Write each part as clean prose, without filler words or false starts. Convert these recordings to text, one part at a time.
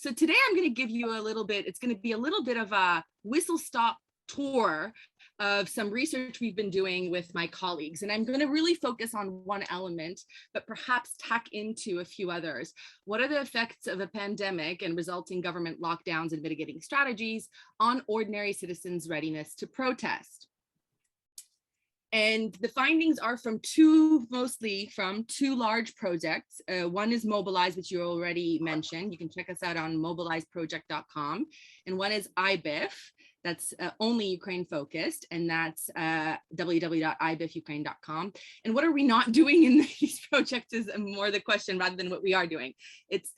So today I'm going to give you it's going to be a little bit of a whistle-stop tour of some research we've been doing with my colleagues. And I'm going to really focus on one element, but perhaps tack into a few others. What are the effects of a pandemic and resulting government lockdowns and mitigating strategies on ordinary citizens' readiness to protest? And the findings are mostly from two large projects. One is Mobilize, which you already mentioned. You can check us out on mobilizeproject.com. And one is IBIF, that's only Ukraine focused, and that's www.ibifUkraine.com. And what are we not doing in these projects is more the question rather than what we are doing. It's,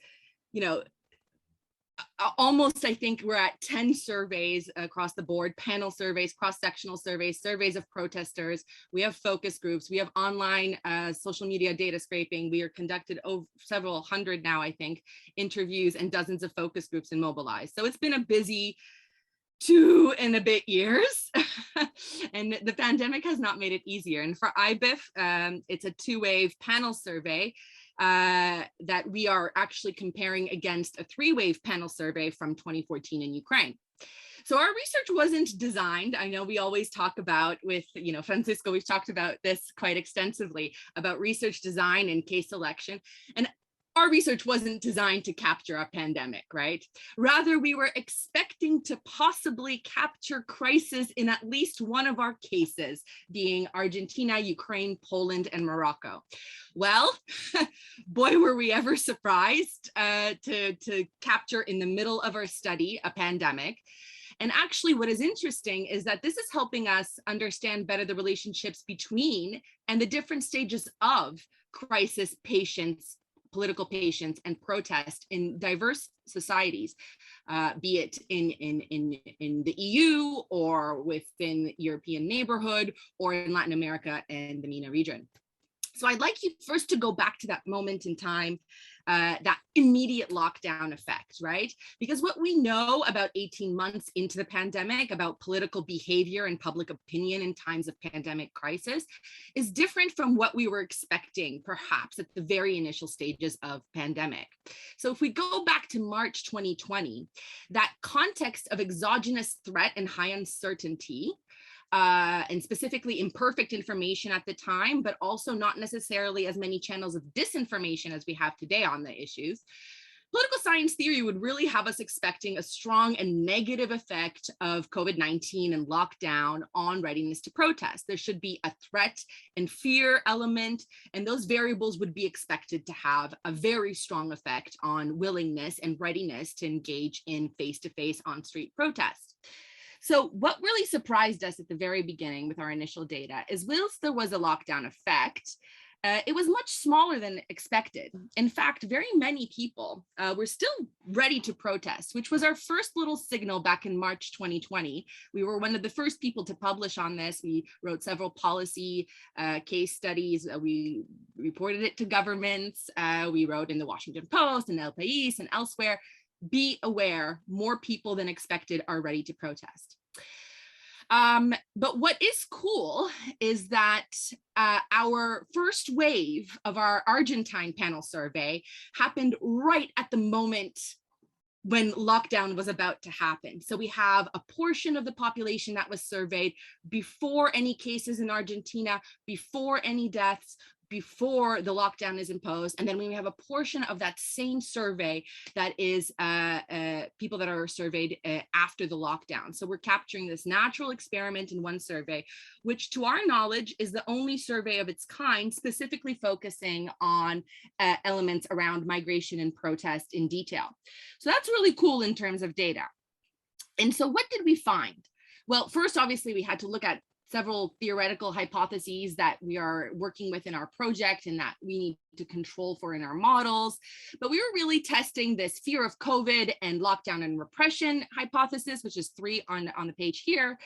almost, I think we're at 10 surveys across the board, panel surveys, cross-sectional surveys, surveys of protesters. We have focus groups. We have online social media data scraping. We are conducted over several hundred now, I think, interviews and dozens of focus groups in Mobilize. So it's been a busy 2 and a bit years. And the pandemic has not made it easier. And for IBIF, it's a 2-wave panel survey that we are actually comparing against a 3-wave panel survey from 2014 in Ukraine. So our research wasn't designed. I know we always talk about with, Francisco, we've talked about this quite extensively about research design and case selection. And our research wasn't designed to capture a pandemic, right? Rather, we were expecting to possibly capture crisis in at least one of our cases, being Argentina, Ukraine, Poland, and Morocco. Well, boy, were we ever surprised to capture in the middle of our study a pandemic. And actually, what is interesting is that this is helping us understand better the relationships between and the different stages of crisis, patience, political patience, and protest in diverse societies, be it in the EU or within European neighborhood or in Latin America and the MENA region. So I'd like you first to go back to that moment in time, that immediate lockdown effect, right? Because what we know about 18 months into the pandemic about political behavior and public opinion in times of pandemic crisis is different from what we were expecting, perhaps at the very initial stages of pandemic. So if we go back to March 2020, that context of exogenous threat and high uncertainty, and specifically imperfect information at the time, but also not necessarily as many channels of disinformation as we have today on the issues. Political science theory would really have us expecting a strong and negative effect of COVID-19 and lockdown on readiness to protest. There should be a threat and fear element, and those variables would be expected to have a very strong effect on willingness and readiness to engage in face-to-face on-street protests. So what really surprised us at the very beginning with our initial data is whilst there was a lockdown effect, it was much smaller than expected. In fact, very many people were still ready to protest, which was our first little signal back in March 2020. We were one of the first people to publish on this. We wrote several policy case studies. We reported it to governments. We wrote in the Washington Post and El País and elsewhere. Be aware, more people than expected are ready to protest. But what is cool is that our first wave of our Argentine panel survey happened right at the moment when lockdown was about to happen. So we have a portion of the population that was surveyed before any cases in Argentina, before any deaths, before the lockdown is imposed. And then we have a portion of that same survey that is people that are surveyed after the lockdown. So we're capturing this natural experiment in one survey, which to our knowledge is the only survey of its kind, specifically focusing on elements around migration and protest in detail. So that's really cool in terms of data. And so what did we find? Well, first, obviously, we had to look at several theoretical hypotheses that we are working with in our project and that we need to control for in our models. But we were really testing this fear of COVID and lockdown and repression hypothesis, which is 3 on the page here,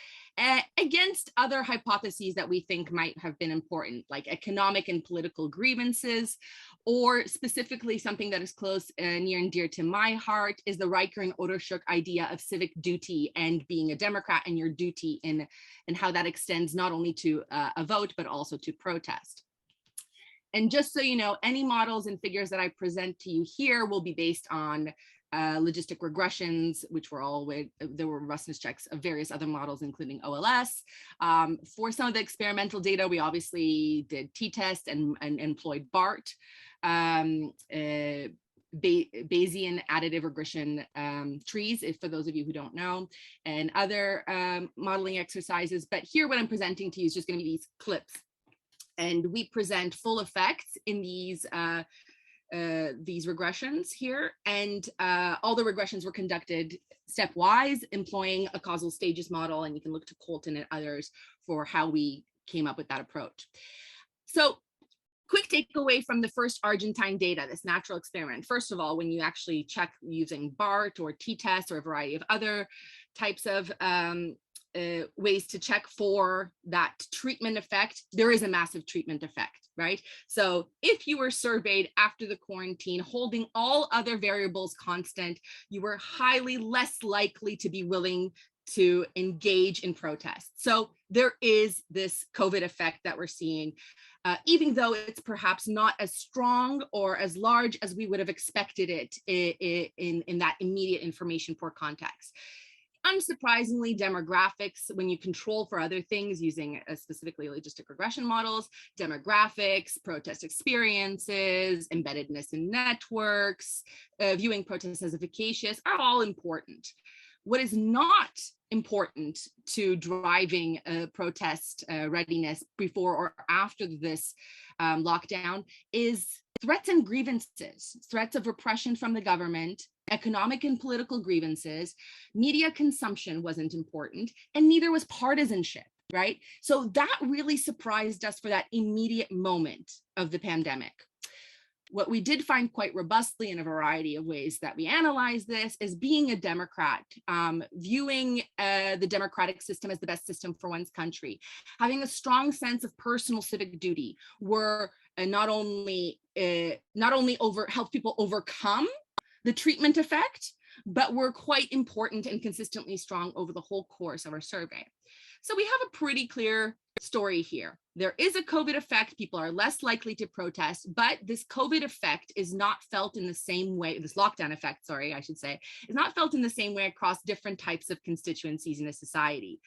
against other hypotheses that we think might have been important, like economic and political grievances, or specifically something that is close, near and dear to my heart, is the Riker and Onuch idea of civic duty and being a Democrat and your duty and how that extends not only to a vote, but also to protest. And just so you know, any models and figures that I present to you here will be based on logistic regressions, which were all there were robustness checks of various other models, including OLS. For some of the experimental data, we obviously did t-test and employed BART, Bayesian additive regression trees, for those of you who don't know, and other modeling exercises. But here, what I'm presenting to you is just going to be these clips. And we present full effects in these regressions here, and all the regressions were conducted stepwise, employing a causal stages model, and you can look to Colton and others for how we came up with that approach. So, quick takeaway from the first Argentine data, this natural experiment. First of all, when you actually check using BART or t-test or a variety of other types of ways to check for that treatment effect, there is a massive treatment effect, right? So if you were surveyed after the quarantine, holding all other variables constant, you were highly less likely to be willing to engage in protest. So there is this COVID effect that we're seeing, even though it's perhaps not as strong or as large as we would have expected it in that immediate information poor context. Unsurprisingly, demographics, when you control for other things using specifically logistic regression models, demographics, protest experiences, embeddedness in networks, viewing protests as efficacious are all important. What is not important to driving protest readiness before or after this lockdown is threats and grievances, threats of repression from the government, economic and political grievances. Media consumption wasn't important, and neither was partisanship, right? So that really surprised us for that immediate moment of the pandemic. What we did find quite robustly in a variety of ways that we analyze this is being a Democrat, viewing the democratic system as the best system for one's country, having a strong sense of personal civic duty were not only help people overcome the treatment effect, but were quite important and consistently strong over the whole course of our survey. So we have a pretty clear story here. There is a COVID effect. People are less likely to protest, but this COVID effect is not felt in the same way, this lockdown effect, sorry, I should say, is not felt in the same way across different types of constituencies in a society.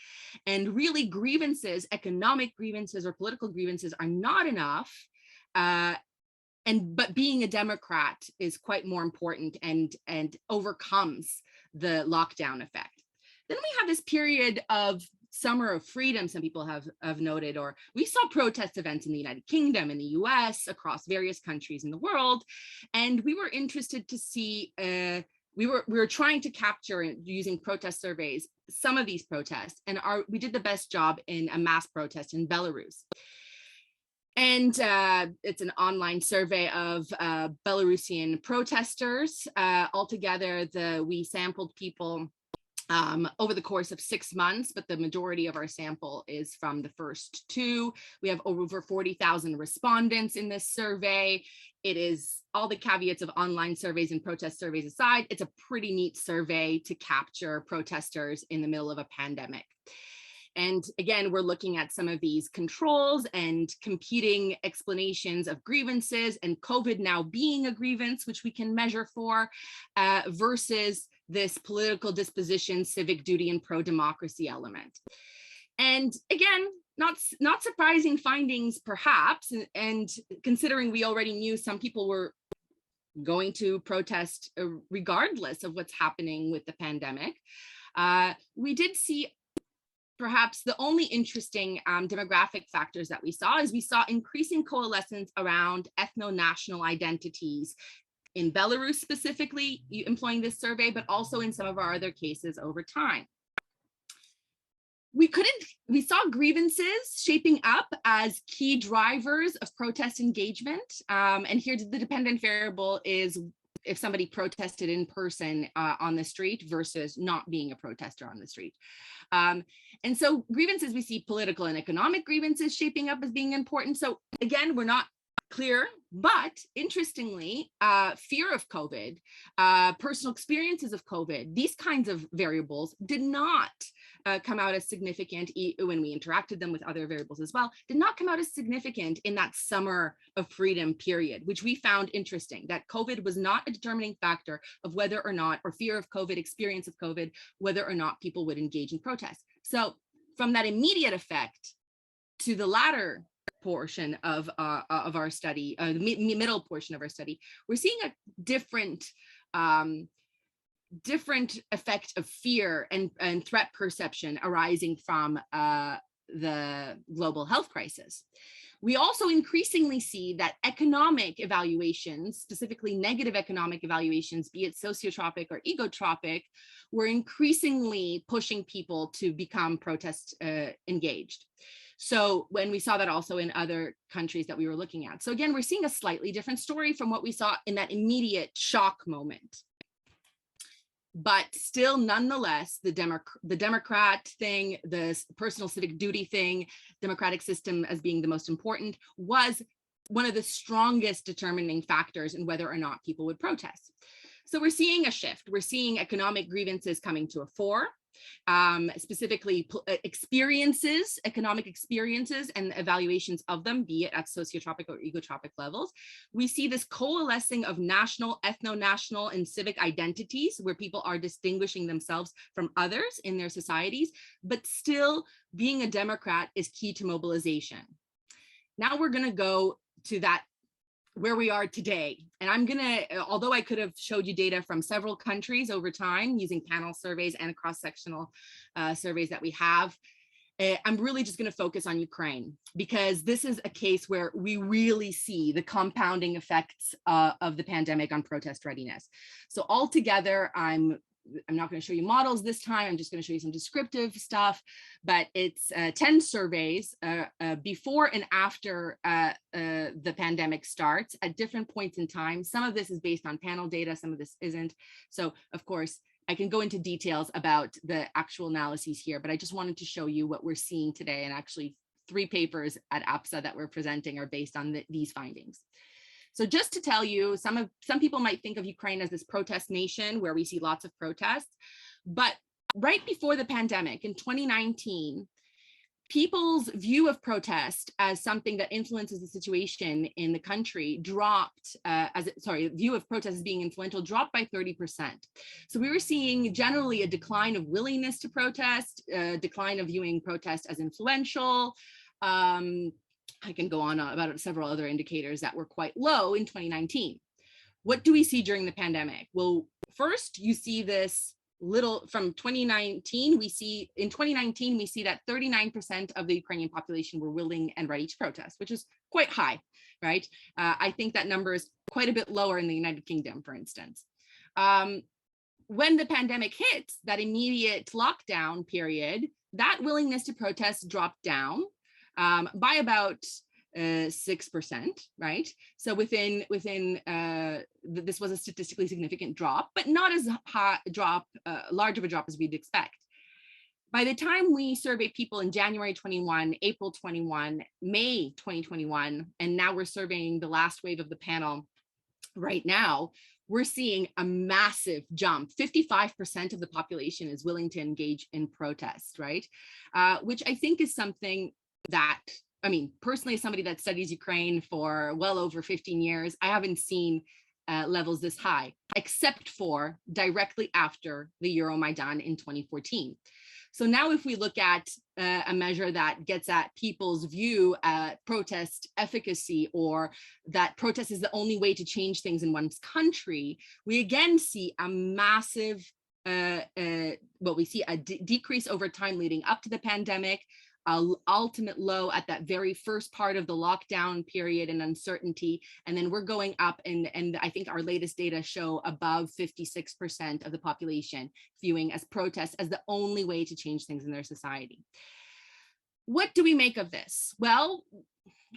And really grievances, economic grievances or political grievances are not enough. But being a Democrat is quite more important and overcomes the lockdown effect. Then we have this period of summer of freedom, some people have noted, or we saw protest events in the United Kingdom, in the US, across various countries in the world. And we were interested to see, we were trying to capture, using protest surveys, some of these protests. And we did the best job in a mass protest in Belarus. And it's an online survey of Belarusian protesters. Altogether, we sampled people over the course of 6 months, but the majority of our sample is from the first 2. We have over 40,000 respondents in this survey. It is, all the caveats of online surveys and protest surveys aside, it's a pretty neat survey to capture protesters in the middle of a pandemic. And again, we're looking at some of these controls and competing explanations of grievances and COVID now being a grievance, which we can measure for, versus this political disposition, civic duty, and pro-democracy element. And again, not surprising findings, perhaps, and considering we already knew some people were going to protest regardless of what's happening with the pandemic. We did see perhaps the only interesting demographic factors that we saw increasing coalescence around ethno-national identities in Belarus specifically, employing this survey, but also in some of our other cases over time. We saw grievances shaping up as key drivers of protest engagement. And here the dependent variable is if somebody protested in person on the street versus not being a protester on the street. And so grievances, we see political and economic grievances shaping up as being important. So again, we're not clear, but interestingly, fear of COVID, personal experiences of COVID, these kinds of variables did not come out as significant when we interacted them with other variables as well, did not come out as significant in that summer of freedom period, which we found interesting, that COVID was not a determining factor of whether or not, or fear of COVID, experience of COVID, whether or not people would engage in protests. So from that immediate effect to the latter portion of our study, the middle portion of our study, we're seeing a different effect of fear and threat perception arising from the global health crisis. We also increasingly see that economic evaluations, specifically negative economic evaluations, be it sociotropic or egotropic, were increasingly pushing people to become protest engaged. So when we saw that also in other countries that we were looking at. So again, we're seeing a slightly different story from what we saw in that immediate shock moment. But still, nonetheless, the Democrat thing, the personal civic duty thing, democratic system as being the most important, was one of the strongest determining factors in whether or not people would protest. So we're seeing a shift. We're seeing economic grievances coming to a fore. Specifically experiences, economic experiences and evaluations of them, be it at sociotropic or egotropic levels. We see this coalescing of national, ethno-national and civic identities where people are distinguishing themselves from others in their societies, but still being a Democrat is key to mobilization. Now we're going to go to that where we are today. And I'm gonna, although I could have showed you data from several countries over time using panel surveys and cross-sectional surveys that we have, I'm really just gonna focus on Ukraine because this is a case where we really see the compounding effects of the pandemic on protest readiness. So altogether, I'm not going to show you models this time. I'm just going to show you some descriptive stuff, but it's 10 surveys before and after the pandemic starts at different points in time. Some of this is based on panel data, some of this isn't. So of course, I can go into details about the actual analyses here, but I just wanted to show you what we're seeing today. And actually 3 papers at APSA that we're presenting are based on these findings. So just to tell you, some people might think of Ukraine as this protest nation where we see lots of protests, but right before the pandemic in 2019, people's view of protest as something that influences the situation in the country dropped, view of protest as being influential dropped by 30%. So we were seeing generally a decline of willingness to protest, a decline of viewing protest as influential. I can go on about several other indicators that were quite low in 2019. What do we see during the pandemic? Well, first you see this little from 2019, we see that 39% of the Ukrainian population were willing and ready to protest, which is quite high, right? I think that number is quite a bit lower in the United Kingdom, for instance. When the pandemic hit, that immediate lockdown period, that willingness to protest dropped down by about 6%, right? So this was a statistically significant drop, but not as large of a drop as we'd expect. By the time we surveyed people in January 21, April 21, May 2021, and now we're surveying the last wave of the panel right now, we're seeing a massive jump. 55% of the population is willing to engage in protest, right? Which I think is something that, I mean, personally, as somebody that studies Ukraine for well over 15 years, I haven't seen levels this high, except for directly after the Euromaidan in 2014. So now if we look at a measure that gets at people's view at protest efficacy, or that protest is the only way to change things in one's country, we again see a massive, we see a decrease over time leading up to the pandemic, ultimate low at that very first part of the lockdown period and uncertainty. And then we're going up, and I think our latest data show above 56% of the population viewing as protest as the only way to change things in their society. What do we make of this? Well,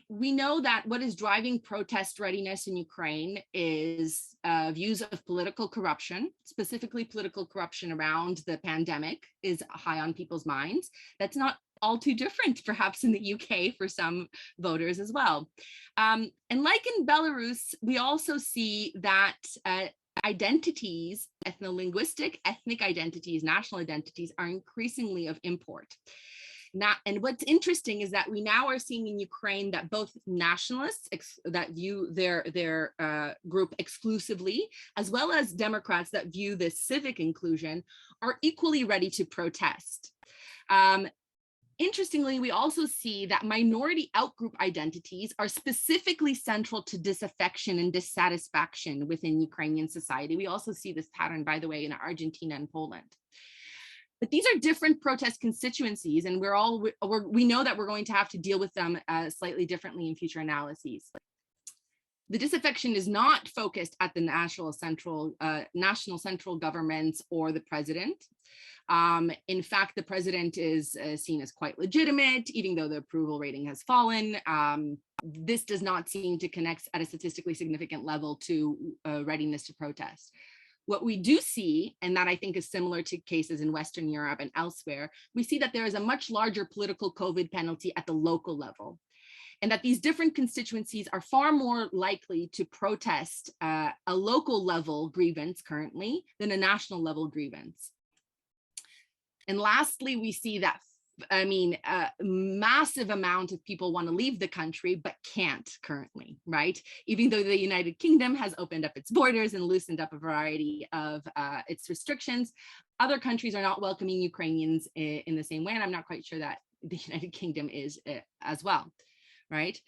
we know that what is driving protest readiness in Ukraine is views of political corruption, specifically political corruption around the pandemic is high on people's minds. That's not all too different, perhaps in the UK for some voters as well. And like in Belarus, we also see that identities, ethno-linguistic, ethnic identities, national identities are increasingly of import. And what's interesting is that we now are seeing in Ukraine that both nationalists that view their group exclusively, as well as Democrats that view this civic inclusion, are equally ready to protest. Interestingly, we also see that minority outgroup identities are specifically central to disaffection and dissatisfaction within Ukrainian society. We also see this pattern, by the way, in Argentina and Poland. But these are different protest constituencies, and we know that we're going to have to deal with them slightly differently in future analyses. The disaffection is not focused at the national central governments or the president. In fact, the president is seen as quite legitimate, even though the approval rating has fallen. This does not seem to connect at a statistically significant level to readiness to protest. What we do see, and that I think is similar to cases in Western Europe and elsewhere, we see that there is a much larger political COVID penalty at the local level, and that these different constituencies are far more likely to protest a local level grievance currently than a national level grievance. And lastly, we see that, a massive amount of people want to leave the country, but can't currently, right? Even though the United Kingdom has opened up its borders and loosened up a variety of its restrictions, other countries are not welcoming Ukrainians in the same way. And I'm not quite sure that the United Kingdom is as well, right?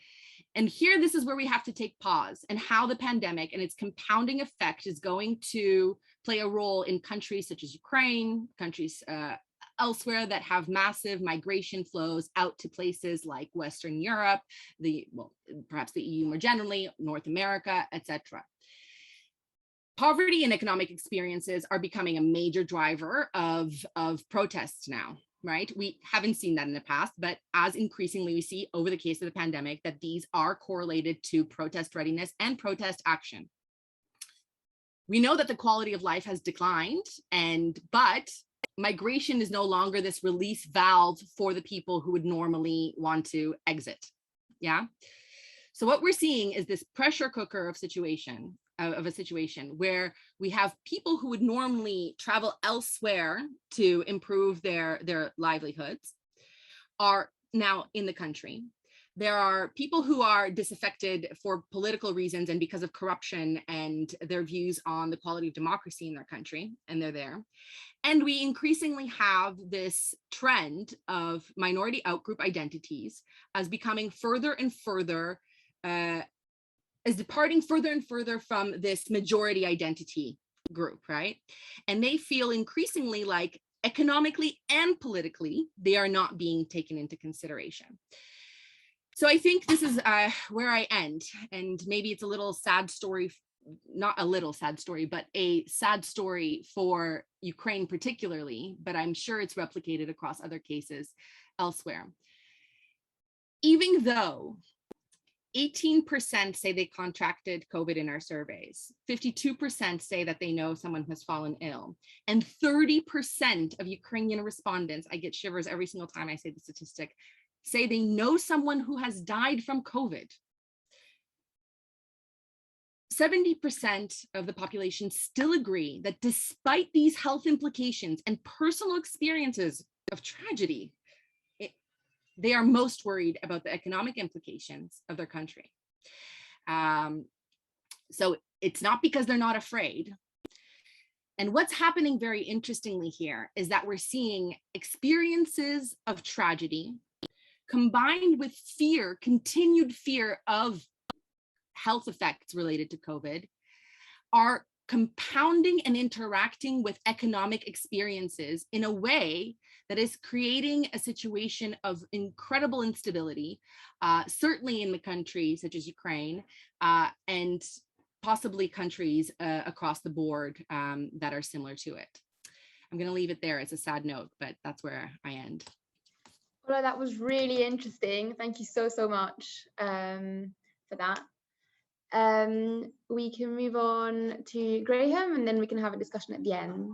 And here, this is where we have to take pause, and how the pandemic and its compounding effect is going to play a role in countries such as Ukraine, countries elsewhere that have massive migration flows out to places like Western Europe, perhaps the EU more generally, North America, etc. Poverty and economic experiences are becoming a major driver of protests now, right? We haven't seen that in the past, but as increasingly we see over the case of the pandemic, that these are correlated to protest readiness and protest action. We know that the quality of life has declined, but migration is no longer this release valve for the people who would normally want to exit. Yeah. So what we're seeing is this pressure cooker of a situation where we have people who would normally travel elsewhere to improve their livelihoods are now in the country. There are people who are disaffected for political reasons and because of corruption and their views on the quality of democracy in their country, and they're there. And we increasingly have this trend of minority outgroup identities as becoming further and further, as departing further and further from this majority identity group, right? And they feel increasingly like economically and politically, they are not being taken into consideration. So I think this is where I end, and maybe it's a little sad story, not a little sad story, but a sad story for Ukraine particularly, but I'm sure it's replicated across other cases elsewhere. Even though 18% say they contracted COVID in our surveys, 52% say that they know someone who has fallen ill, and 30% of Ukrainian respondents, I get shivers every single time I say the statistic, say they know someone who has died from COVID. 70% of the population still agree that despite these health implications and personal experiences of tragedy, they are most worried about the economic implications of their country. So it's not because they're not afraid. And what's happening very interestingly here is that we're seeing experiences of tragedy combined with fear, continued fear of health effects related to COVID, are compounding and interacting with economic experiences in a way that is creating a situation of incredible instability, certainly in the countries such as Ukraine, and possibly countries across the board that are similar to it. I'm going to leave it there. It's a sad note, but that's where I end. Well, that was really interesting. Thank you so much for that. We can move on to Graham, and then we can have a discussion at the end.